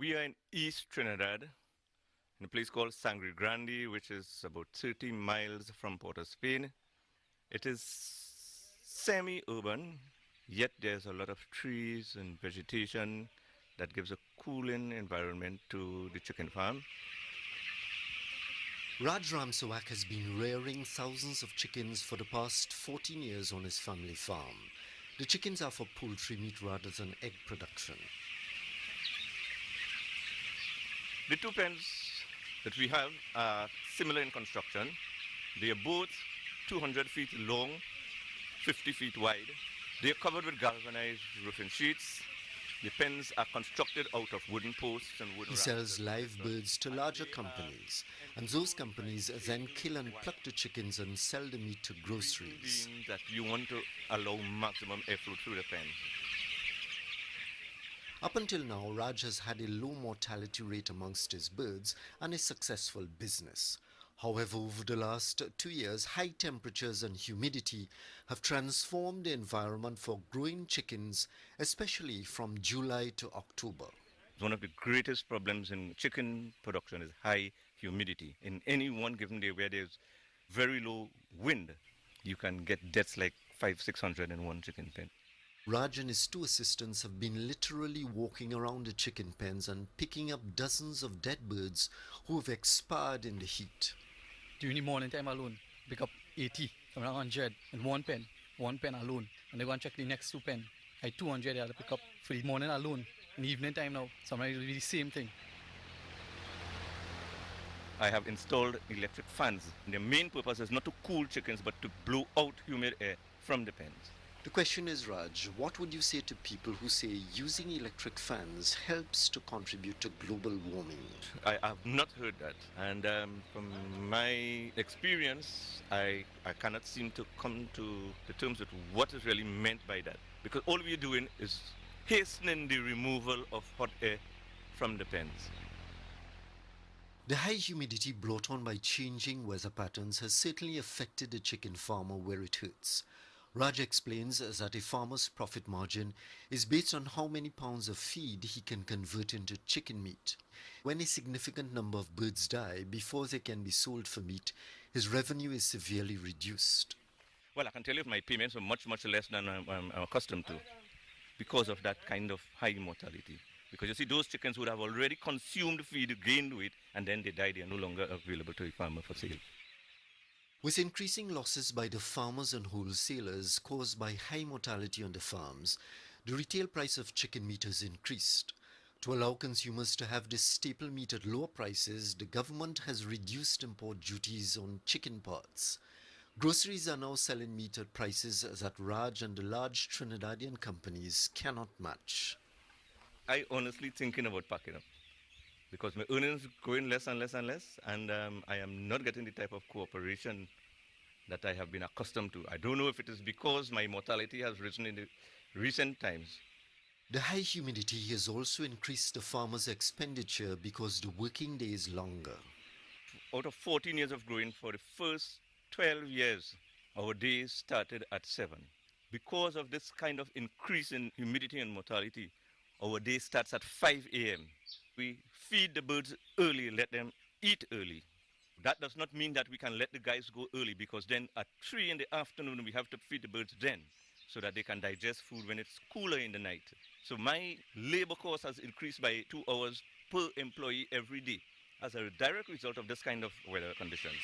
We are in East Trinidad, in a place called Sangre Grande, which is about 30 miles from Port of Spain. It is semi-urban, yet there's a lot of trees and vegetation that gives a cooling environment to the chicken farm. Raj Ramsewak has been rearing thousands of chickens for the past 14 years on his family farm. The chickens are for poultry meat rather than egg production. The two pens that we have are similar in construction. They are both 200 feet long, 50 feet wide. They are covered with galvanized roofing sheets. The pens are constructed out of wooden posts and wooden He sells live birds to larger companies, and those companies then kill and pluck the chickens and sell the meat to groceries. That you want to allow maximum airflow through the pen. Up until now, Raj has had a low mortality rate amongst his birds and a successful business. However, over the last 2 years, high temperatures and humidity have transformed the environment for growing chickens, especially from July to October. One of the greatest problems in chicken production is high humidity. In any one given day where there's very low wind, you can get deaths like 500-600 in one chicken pen. Raj and his two assistants have been literally walking around the chicken pens and picking up dozens of dead birds who have expired in the heat. During the morning time alone, pick up 80, around 100 in one pen alone. And they go and check the next two pen. I 200 I had to pick up for the morning alone. In the evening time now, sometimes it'll be the same thing. I have installed electric fans. Their main purpose is not to cool chickens, but to blow out humid air from the pens. The question is, Raj, what would you say to people who say using electric fans helps to contribute to global warming? I have not heard that. And from my experience, I cannot seem to come to the terms with what is really meant by that. Because all we're doing is hastening the removal of hot air from the pens. The high humidity brought on by changing weather patterns has certainly affected the chicken farmer where it hurts. Raj explains that a farmer's profit margin is based on how many pounds of feed he can convert into chicken meat. When a significant number of birds die before they can be sold for meat, his revenue is severely reduced. Well, I can tell you my payments are much less than I'm accustomed to because of that kind of high mortality. Because you see, those chickens would have already consumed feed, gained weight, and then they die. They are no longer available to a farmer for sale. With increasing losses by the farmers and wholesalers caused by high mortality on the farms, the retail price of chicken meat has increased. To allow consumers to have this staple meat at lower prices, the government has reduced import duties on chicken parts. Groceries are now selling meat at prices that Raj and the large Trinidadian companies cannot match. I honestly thinking about packing up because my earnings going less and less and less, and I am not getting the type of cooperation that I have been accustomed to. I don't know if it is because my mortality has risen in the recent times. The high humidity has also increased the farmer's expenditure because the working day is longer. Out of 14 years of growing, for the first 12 years, our days started at 7. Because of this kind of increase in humidity and mortality, our day starts at 5 a.m. We feed the birds early, let them eat early. That does not mean that we can let the guys go early, because then at 3 in the afternoon we have to feed the birds then so that they can digest food when it's cooler in the night. So my labor cost has increased by 2 hours per employee every day as a direct result of this kind of weather conditions.